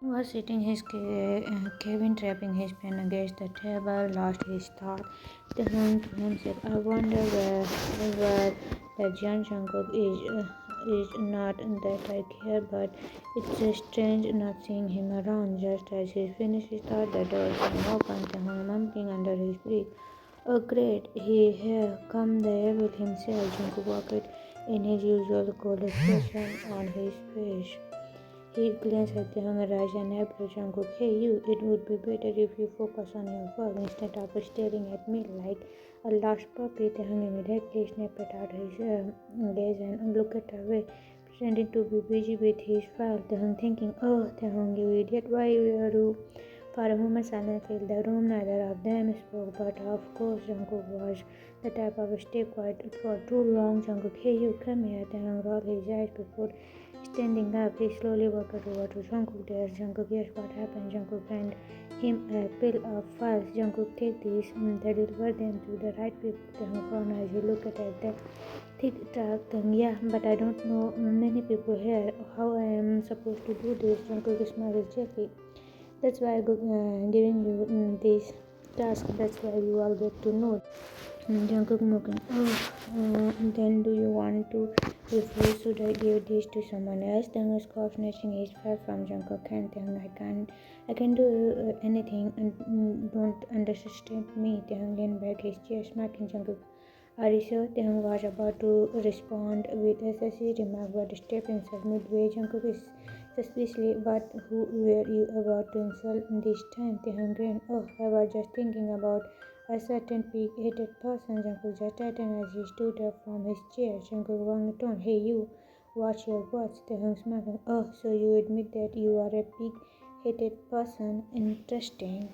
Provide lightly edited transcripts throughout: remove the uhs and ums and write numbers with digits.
Was sitting his cabin, tapping his pen against the table, lost his thought. Taehyung to himself, I wonder where that young Jungkook is not that I care, but it's just strange not seeing him around. Just as he finished his thought, the door came open. Taehyung mumbling under his breath. Oh great, he here come the devil himself. Jungkook walked in his usual cold expression on his face. He glanced at the young Raja and approached Jungkook. Hey you, it would be better if you focus on your work instead of staring at me like a lost puppy. The young immediately snapped out his gaze and looked away, pretending to be busy with his file. The young thinking, oh, the young you idiot, why were you? For a moment silence filled the room. Neither of them spoke, but of course Jungkook was the type of stay quiet for too long. Jungkook, hey you, come here. The young rolled his eyes before standing up. He slowly walked over to Jungkook. There's Jungkook. Yes, what happened? Jungkook handed him a pile of files. Jungkook, take these. They deliver them to the right people. The frowned as he looked at the thick dark tongue. Yeah, but I don't know many people here. How I am supposed to do this? Jungkook smiled gently. That's why I'm giving you this task. That's why you all get to know. Jungkook mocking. Oh, then do you want to refuse? Should I give this to someone else? Taehyung scoffed, snatching his file from Jungkook hand. Taehyung, I can do anything. And don't underestimate me. Taehyung leaned back his chair, smacking Jungkook. Are you sure? Taehyung was about to respond with a sassy remark, but stepped inside midway. Jungkook is suspiciously, but who were you about to insult this time? Taehyung grinned. Oh, I was just thinking about a certain pig-headed person. Jungkook just tightened as he stood up from his chair. Jungkook wrung a tone. Hey you, watch your words. Taehyung smiled. Oh, so you admit that you are a pig-headed person? Interesting.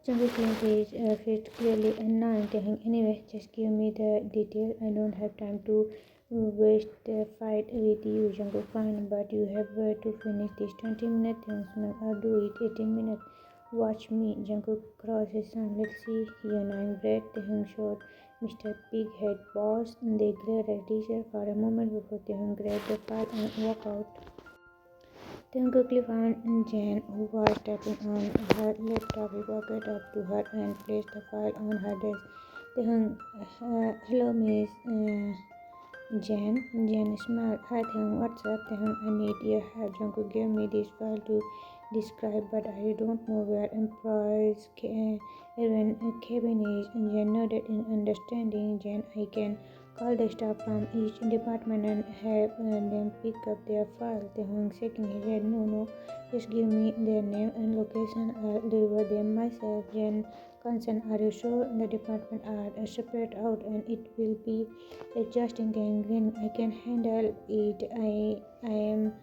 Jungkook clenched his fist, clearly annoyed. Taehyung, anyway, just give me the detail. I don't have time to waste the fight with you. Jungkook, fine, but you have to finish this 20 minutes. Taehyung smiled. I'll do it 18 minutes. Watch me. Jungkook crossed his arms. Let's see, you annoying brat. Taehyung showed Mr. Pighead boss. They glared at each other for a moment before Taehyung grabbed the file and walked out. Then quickly found Jane, who was tapping on her laptop. He walked up to her and placed the file on her desk. Then, hello, Miss Jane. Jane smiled. Hi, Taehyung. What's up, Taehyung? I need your help. Jungkook gave me this file to describe, but I don't know where employees' even cabin is. Jane nodded in understanding. Jane, I can call the staff from each department and have them pick up their file. Taehyung shaking his head. No, just give me their name and location. I'll deliver them myself. Jane concerned. Are you sure? The department are separate out and it will be exhausting. Then I can handle it. I am.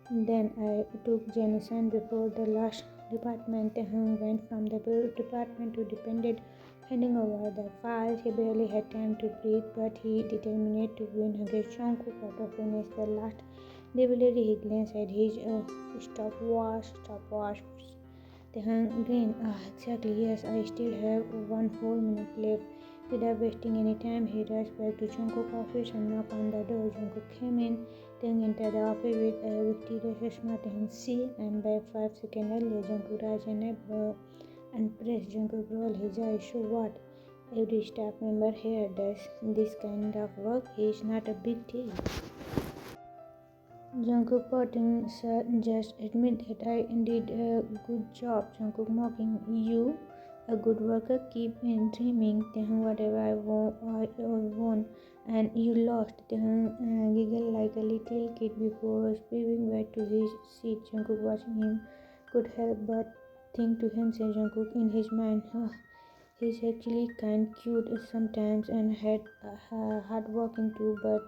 Then I took Jennison before the last department. Taehyung went from the department to dependent. Handing over the files, he barely had time to breathe, but he determined to win against Jungkook to finish the last delivery. He glanced at his stopwatch. The grinned. Ah, exactly, yes, I still have 1 whole minute left. Without wasting any time, he rushed back to Jungkook's office and knocked on the door. Jungkook came in. Taehyung entered the office with a victorious smile. Taehyung, see, I'm back 5 seconds earlier. Jungkook raised an eyebrow and pressed. Jungkook rolled his eyes. So what? Every staff member here does this kind of work. It's not a big deal. Jungkook pouting, sir, just admit that I did a good job. Jungkook mocking, you, a good worker, keep dreaming. Taehyung, whatever I won, and you lost. Taehyung giggled like a little kid before spinning back to his seat. Jungkook watching him could help but think to himself. Jungkook in his mind, he's actually kind cute sometimes and hardworking too, but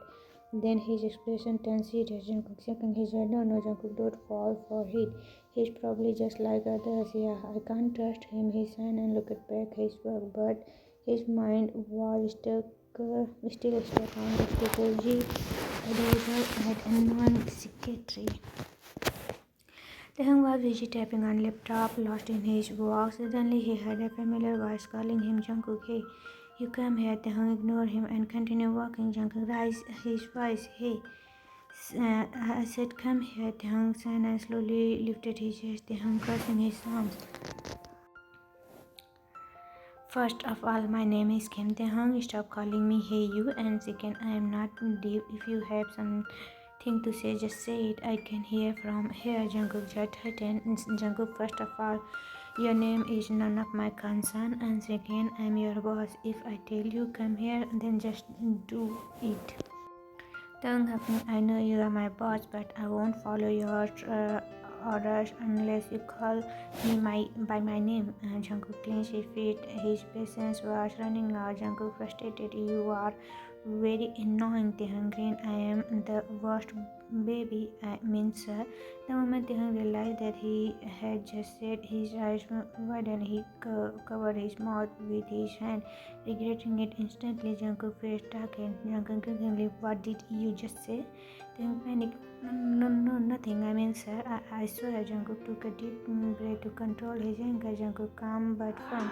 then his expression turned serious. Jungkook shaking his head. No, Jungkook, don't fall for it. He's probably just like others. Yeah, I can't trust him. He sighed and looked back his work, but his mind was still stuck on the strategy advisor at a non-secretary. Taehyung was busy tapping on laptop, lost in his work. Suddenly, he heard a familiar voice calling him. Jungkook, hey, you come here. Taehyung ignored him and continued walking. Jungkook raised his voice. Hey, I said, "Come here." Taehyung said and slowly lifted his chest. Taehyung crossing his arms. First of all, my name is Kim Taehyung. Stop calling me hey you. And second, I am not deep. If you have something to say, just say it. I can hear from here. Jungkook just threatened. Jungkook, first of all, your name is none of my concern. And second, I am your boss. If I tell you come here, then just do it. Don't happen. I know you are my boss, but I won't follow your orders unless you call me by my name. Jungkook clenched his feet. His patience was running out. Jungkook frustrated. You are very annoying, Taehyung grinned. I am the worst baby. I mean, sir. The moment Taehyung realized that he had just said, his eyes widened. He covered his mouth with his hand, regretting it instantly. Jungkook faced darkened. Jungkook quickly, what did you just say? Taehyung panicked. No, nothing. I mean, sir, I swear. Jungkook took a deep breath to control his anger. Jungkook calm but firm.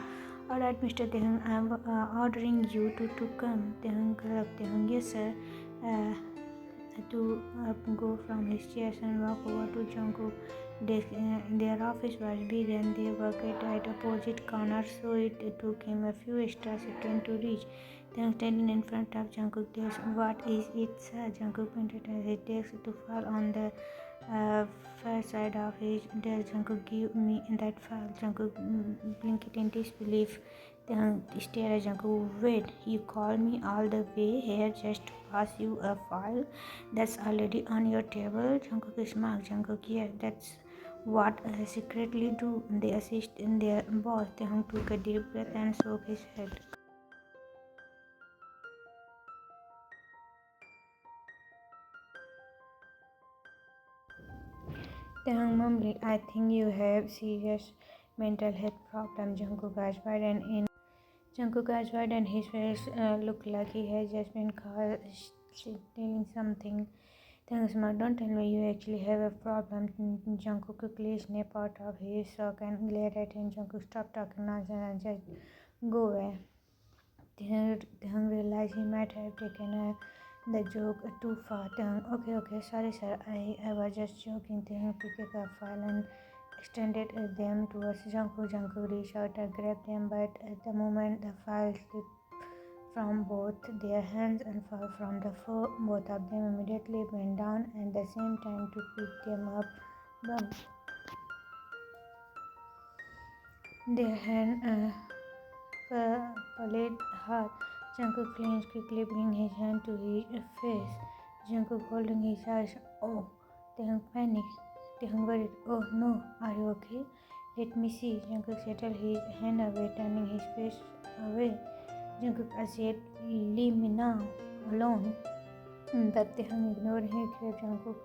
Alright, Mr. Taehyung, I am ordering you to come. Taehyung correct. Taehyung, yes, sir. Uh, to go from his chair and walk over to Jungkook. Their office was big and they worked at opposite corners, so it took him a few extra seconds to reach. Then standing in front of Jungkook's desk, what is it, sir? Jungkook pointed at his desk to fall on the far side of his desk. Jungkook, give me that file. Jungkook blinked in disbelief. Then stared at Jungkook. Wait, you call me all the way here just to pass you a file that's already on your table? Jungkook smiled. Jungkook, yeah, that's what I secretly do. They assist in their boss. Taehyung took a deep breath and shook his head. Taehyung mumbled, I think you have serious mental health problem. Jungkook eyes wide and his face looked like he had just been caught stealing something. Thanks, Mark. Don't tell me you actually have a problem. Jungkook quickly snapped out of his shock and glared at him. Jungkook, stop talking nonsense and just go away. Taehyung realized he might have taken the joke too far. Taehyung, okay, sorry sir, I was just joking. Taehyung picked up a file and extended them towards Jungkook. Jungkook reached out and grabbed them, but at the moment the file slipped from both their hands and fell from the floor. Both of them immediately bent down at the same time to pick them up. Bump. Their hand played hard. Jungkook clenched, quickly bringing his hand to his face. Jungkook holding his eyes. Oh, Taehyung panicked. Taehyung worried. Oh no, are you okay? Let me see. Jungkook settled his hand away, turning his face away. Jungkook said, leave me now, alone. But Taehyung ignored him, grabbed Jungkook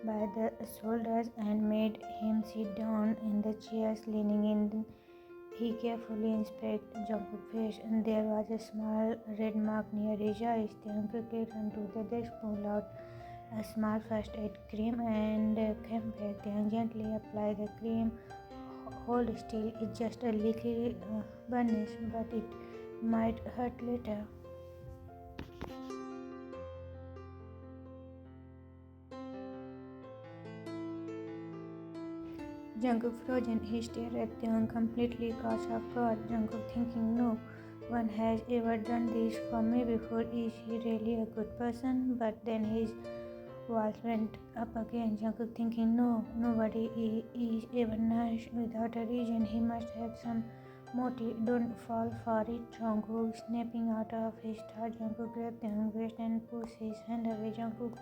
by the shoulders and made him sit down in the chairs, leaning in. He carefully inspected Jungkook's face, and there was a small red mark near his eyes. Taehyung quickly turned to the desk, pulled out a small first aid cream, and came back. Taehyung gently applied the cream. Hold still, it's just a little burnish, but it might hurt later. Jungkook frozen. He stared at Taehyung, completely caught off guard. Jungkook thinking, no one has ever done this for me before. Is he really a good person? But then his walls went up again. Jungkook thinking, no, nobody is ever nice without a reason. He must have some motive. Don't fall for it. Jungkook snapping out of his thought. Jungkook grabbed Taehyung's waist and pushed his hand away. Jungkook,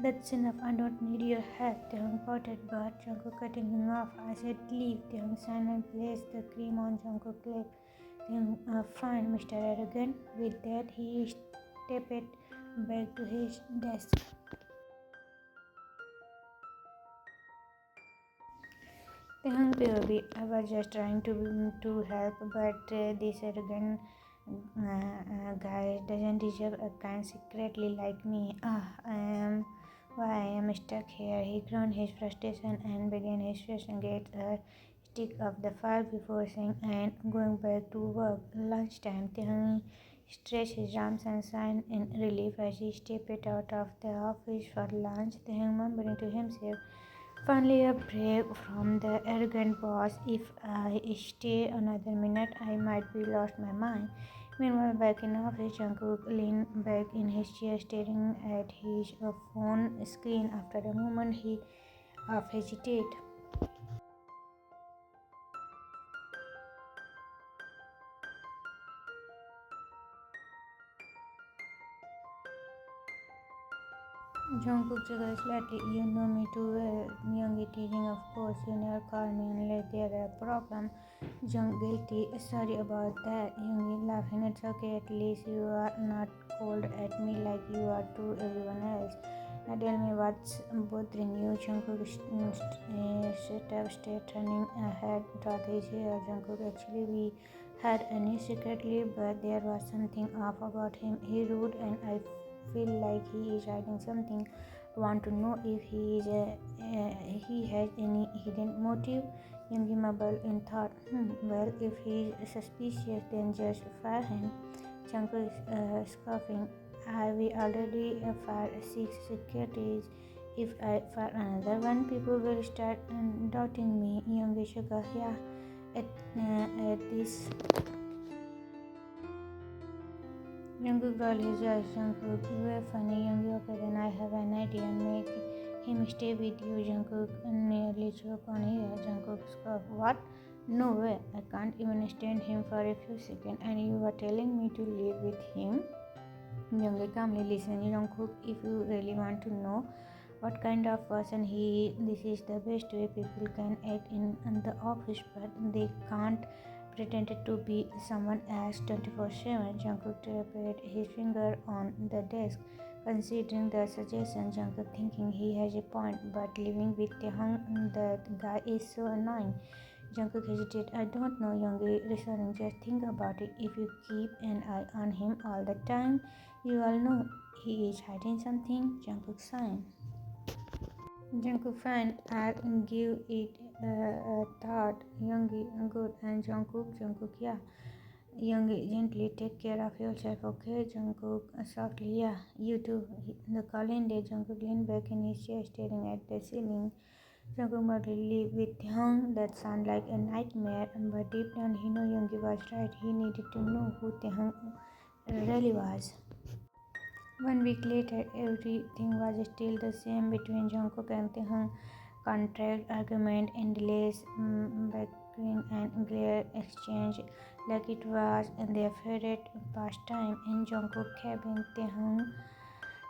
that's enough. I don't need your help. Taehyung pouted, but Jungkook cutting him off. I said leave. Taehyung signed and placed the cream on Jungkook's lip. Taehyung, fine, Mr. Arrogant. With that, he stepped back to his desk. Taehyung, baby, I was just trying to help, but this arrogant guy doesn't deserve a kind secretly like me. Why I am stuck here. He groaned his frustration and began his session. Get a stick of the file before saying, and going back to work. Lunchtime. Taehyung stretched his arms and sighed in relief as he stepped out of the office for lunch. Taehyung mumbling to himself, finally a break from the arrogant boss. If I stay another minute, I might be lost my mind. Meanwhile, back in office, Jungkook leaned back in his chair, staring at his phone screen. After a moment, he half hesitated. Jungkook chuckled slightly. You know me too well. Youngie teasing, of course. You never call me unless there's a problem. Jung guilty. Sorry about that. Youngie laughing. It's okay. At least you are not cold at me like you are to everyone else. Now tell me what's bothering you. Jungkook sat up straight, turning ahead toward his hair. Jungkook, actually, we had a new secretly, but there was something off about him. He rude, and I feel like he is hiding something. I want to know if he has any hidden motive. Youngie mumbled in thought. Well, if he is suspicious, then just fire him. Jungkook is scoffing. We already fired 6 securities. If I fire another one, people will start doubting me. Youngie shook her yeah. At this, Jungkook rolled his eyes. Jungkook, you were funny. Youngie, okay, then I have an idea. Make him stay with you. Jungkook nearly choked on here. Jungkook scoffed. What? No way. I can't even stand him for a few seconds. And you are telling me to live with him? Youngie calmly listened. Jungkook, if you really want to know what kind of person he is, this is the best way people can act in the office, but they can't pretend to be someone else 24/7. Jungkook tapped his finger on the desk. Considering the suggestion, Jungkook thinking he has a point, but living with Taehyung, that guy is so annoying. Jungkook hesitated. I don't know, Youngie reassuring. Just think about it. If you keep an eye on him all the time, you all know he is hiding something. Jungkook sighed. Jungkook fine, I'll give it a thought. Youngie, good. And Jungkook, yeah. Youngie, gently take care of yourself, okay? Jungkook, softly, yeah. You too. The calendar, Jungkook leaned back in his chair, staring at the ceiling. Jungkook might live with Taehyung. That sounds like a nightmare, but deep down he knew Youngie was right. He needed to know who Taehyung really was. 1 week later, everything was still the same between Jungkook and Taehyung. Contract argument, endless bickering, and glare exchange like it was their favorite pastime. In Jungkook's cabin,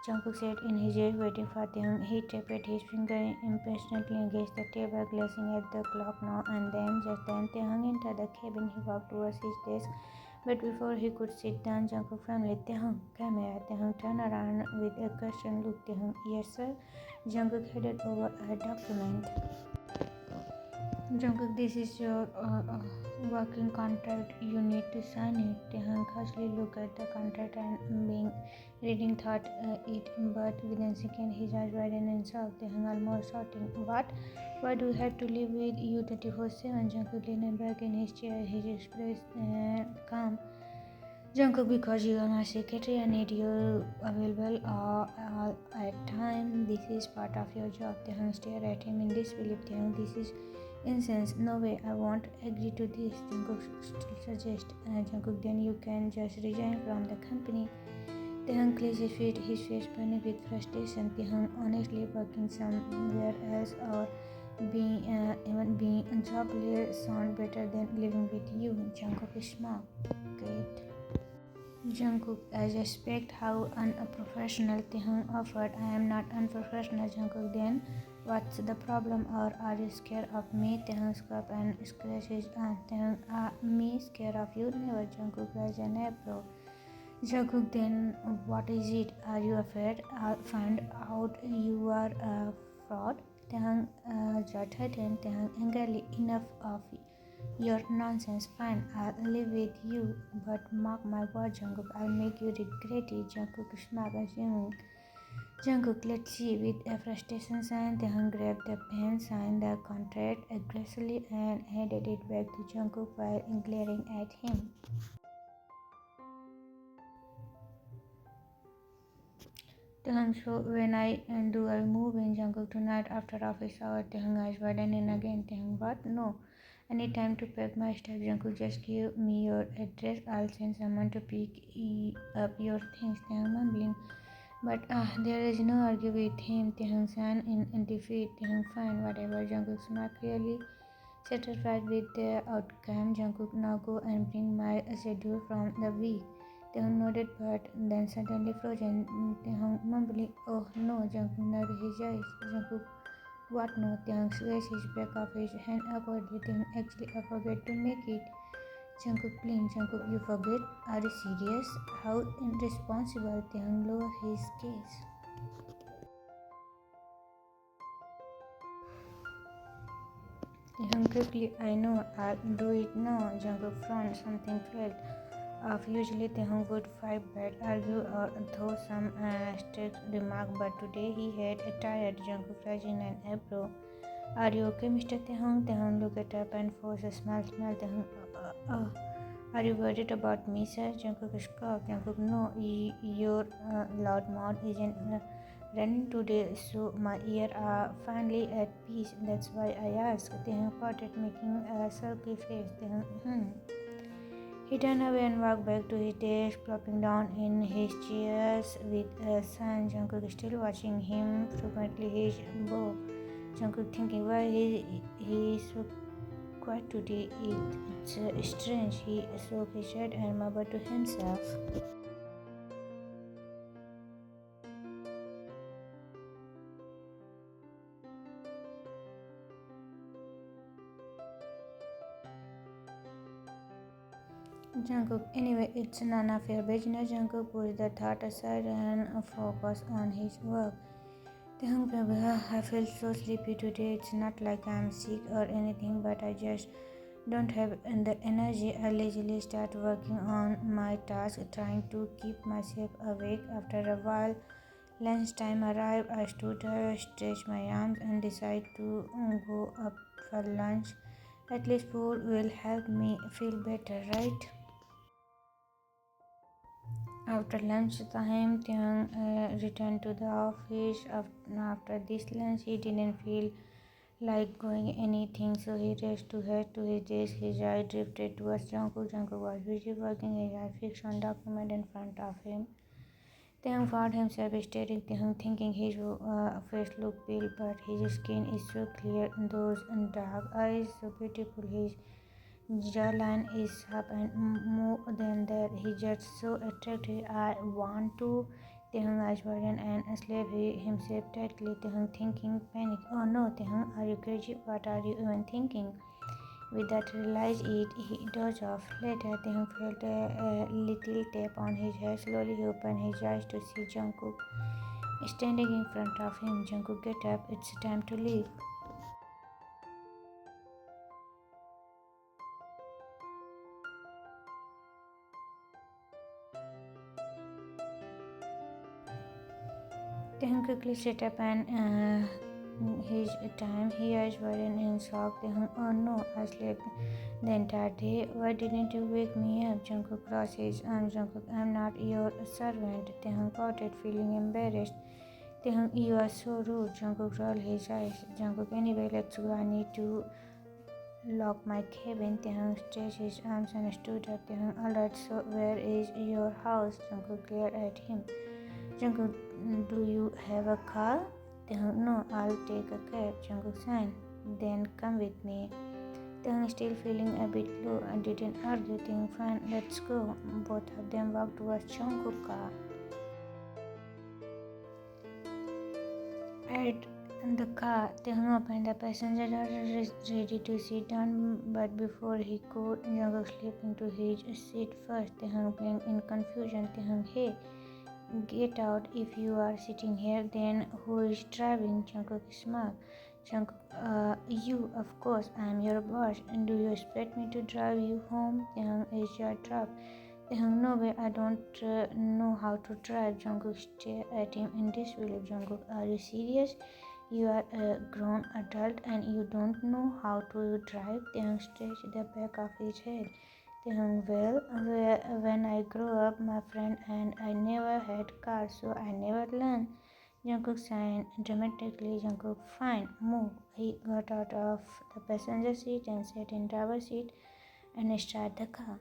Jungkook sat in his chair waiting for Taehyung. He tapped his finger impatiently against the table, glancing at the clock now and then. Just then, Taehyung entered the cabin. He walked towards his desk. But before he could sit down, Jungkook firmly, Taehyung, come here. Taehyung turned around with a questioning look. Taehyung, yes sir. Jungkook handed over a document. Jungkook, this is your working contract. You need to sign it. Taehyung casually looked at the contract and being reading thought it, but within a second his eyes widened in shock. Taehyung almost shouting, what? Why do I have to live with you 24/7? Jungkook leaned back in his chair, his expression calm. Jungkook, because you are my secretary, I need you available all at time. This is part of your job. Taehyung stared at him in disbelief. Taehyung, this is incense. No way, I won't agree to this. Jungkook still suggests. Jungkook, then you can just resign from the company. Taehyung clenched his feet, his face burning with frustration. Taehyung, honestly, working somewhere else or even being jobless sound better than living with you. Jungkook smiled. Great. Jungkook, I respect how unprofessional Taehyung offered. I am not unprofessional, Jungkook. Then what's the problem? Or are you scared of me? Taehyung scoffed and scratched his arm. Taehyung, me scared of you? Never. Jungkook raised an eyebrow. Jungkook, then what is it? Are you afraid I'll find out you are a fraud? Taehyung judged him. Taehyung angrily, enough of your nonsense. Fine, I'll live with you, but mark my word, Jungkook, I'll make you regret it. Jungkook smiled, assuming. Jungkook, let's see. With a frustration sign, Taehyung grabbed the pen, signed the contract aggressively, and handed it back to Jungkook while glaring at him. So when I do a move in Jungkook tonight after office hour, eyes widen in again. What? No. I need time to pack my stuff. Jungkook, just give me your address. I'll send someone to pick up your things. Mumbling. But there is no argue with him. San in defeat. Fine, whatever. Jungkook's not clearly satisfied with the outcome. Jungkook, now go and bring my schedule from the week. Taehyung nodded but then suddenly frozen. Taehyung mumbling, oh no. Jungkook narrowed his eyes. Jungkook, what no? Taehyung squeezed his back of his hand awkwardly. Taehyung, actually I forget to make it. Jungkook blinked. Jungkook, you forget? Are you serious? How irresponsible. Taehyung lowered his gaze. Taehyung quickly, I know, I'll do it now. Jungkook frowned. Something felt off. Usually Taehyung would fight back, argue, or throw some strict remark, but today he had a tired Jungkook raising an eyebrow. Are you okay, Mr. Taehyung? Taehyung looked up and forced a smile. Taehyung, are you worried about me, sir? Jungkook scoffed. Jungkook, no, your loud mouth isn't running today, so my ears are finally at peace. That's why I asked. Taehyung pouted, making a sulky face. Taehyung, He turned away and walked back to his desk, plopping down in his chair with a sigh. Jungkook still watching him, frequently his bow. Jungkook thinking why he is so quiet today. It's strange. He shook his head and murmured to himself. Jungkook, anyway, it's none of your business. Jungkook pushed the thought aside and focused on his work. I feel so sleepy today. It's not like I'm sick or anything, but I just don't have the energy. I lazily start working on my task, trying to keep myself awake. After a while, lunchtime arrived. I stood up, stretched my arms, and decided to go up for lunch. At least food will help me feel better, right? After lunchtime, Taehyung returned to the office. After this lunch, he didn't feel like going anything, so he raced to head to his desk. His eye drifted towards Jungkook. Jungkook was busy working, his eye fixed on document in front of him. Taehyung found himself staring Taehyung, thinking his face looked pale, but his skin is so clear, those dark eyes so beautiful, his jawline is sharp, and more than that, he's just so attractive. I want to. Taehyung eyes widened and slapped himself tightly. Taehyung thinking panic. Oh no, Taehyung, are you crazy? What are you even thinking? With that realized it, he dozed off. Later, Taehyung felt a little tap on his head. Slowly, he opened his eyes to see Jungkook standing in front of him. Jungkook, get up. It's time to leave. Taehyung quickly sat up and his time. He eyes widened in shock. Taehyung, oh no, I slept the entire day. Why didn't you wake me up? Jungkook crossed his arms. Jungkook, I'm not your servant. Taehyung pouted, feeling embarrassed. Taehyung, you are so rude. Jungkook rolled his eyes. Jungkook, anyway, let's go. I need to lock my cabin. Taehyung stretched his arms and stood up. Taehyung, alright, so where is your house? Jungkook glared at him. Jungkook, do you have a car? Taehyung, no, I'll take a cab. Jungkook signed. Then come with me. Taehyung, still feeling a bit low, and didn't argue. Taehyung, fine, let's go. Both of them walked towards Jungkook's car. At the car, Taehyung opened the passenger door, ready to sit down, but before he could, Jungkook slipped into his seat first. Taehyung blinked in confusion. Taehyung, hey, get out. If you are sitting here, then who is driving? Jungkook smiled. Jungkook, you, of course, I am your boss. And do you expect me to drive you home? Taehyung's jaw dropped. Taehyung, no way, I don't know how to drive. Jungkook stared at him in disbelief. Jungkook, are you serious? You are a grown adult and you don't know how to drive? Taehyung stretched the back of his head. Well, when I grew up, my friend and I never had cars, so I never learned. Jungkook sighed dramatically. Jungkook, fine, move. He got out of the passenger seat and sat in driver's seat and started the car.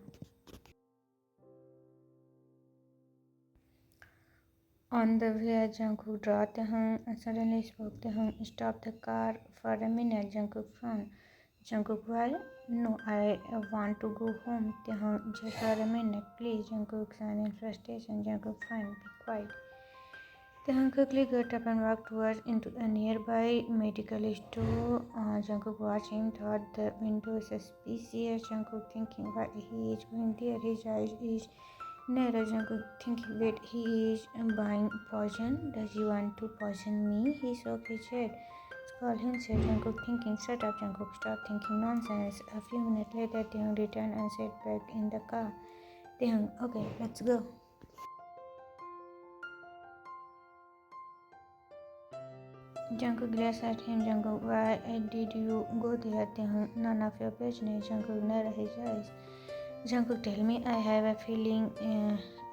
On the way, Jungkook dropped Taehyung and suddenly spoke. Taehyung stopped the car for a minute. Jungkook frowned. Jungkook, why? No, I want to go home. Taehyung, just for a minute, please. Jungkook sighed in frustration. Jungkook, fine, be quiet. Taehyung quickly got up and walked towards into a nearby medical store. Jungkook watched him through the window suspicious. Jungkook thinking why he is going there. His eyes is narrow. Jungkook thinking wait he is buying poison. Does he want to poison me? He shook his head. Called himself. Jungkook thinking shut up. Jungkook stop thinking nonsense. A few minutes later Taehyung returned and sat back in the car. Taehyung, okay, let's go. Jungkook glares at him. Jungkook, why did you go there? Taehyung, none of your business. Jungkook narrowed his eyes. Jungkook, tell me, I have a feeling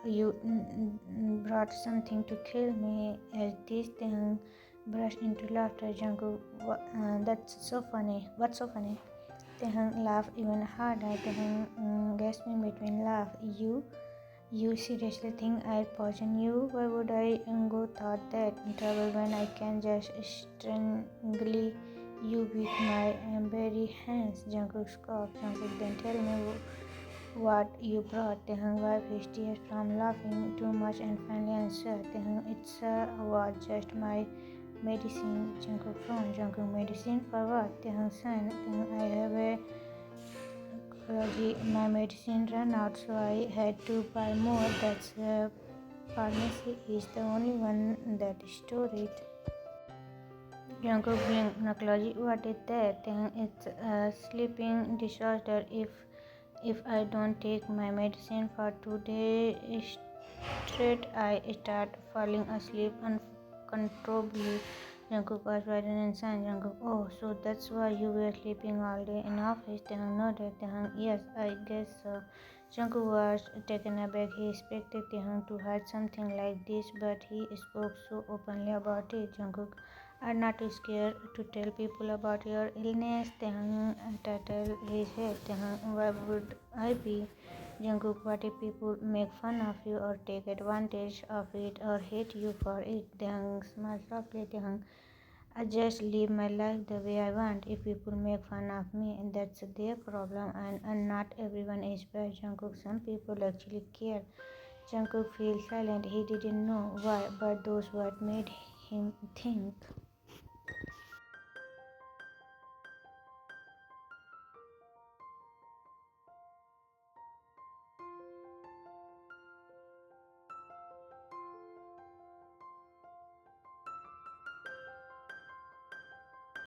you brought something to kill me. At this, Taehyung burst into laughter. Jungkook, that's so funny. What's so funny? Taehyung laughed even harder. Taehyung gasping between laughs. You seriously think I'd poison you? Why would I go thought that trouble when I can just strangle you with my very hands? Jungkook scoffed. Jungkook, then tell me what you brought. Taehyung wiped his tears from laughing too much and finally answered. Taehyung, it's was just my medicine. Jungkook frowned. Jungkook, medicine for what? Taehyung sighed. Taehyung, I have a my medicine ran out, so I had to buy more. That's pharmacy is the only one that store it. Jungkook blinked. Necology, what is that? It's a sleeping disorder. If I don't take my medicine for 2 days straight, I start falling asleep uncontrollably. Jungkook was very insane. Jungkook, oh, so that's why you were sleeping all day in office. Taehyung nodded. Taehyung, yes, I guess so. Jungkook was taken aback. He expected Taehyung to hide something like this, but he spoke so openly about it. Jungkook, are not too scared to tell people about your illness. Taehyung tattled his head. Taehyung, why would I be? Jungkook, what if people make fun of you or take advantage of it or hate you for it? Taehyung smiled softly. Taehyung, I just live my life the way I want. If people make fun of me, that's their problem, and not everyone is bad. Jungkook, some people actually care. Jungkook feels silent. He didn't know why, but those words made him think.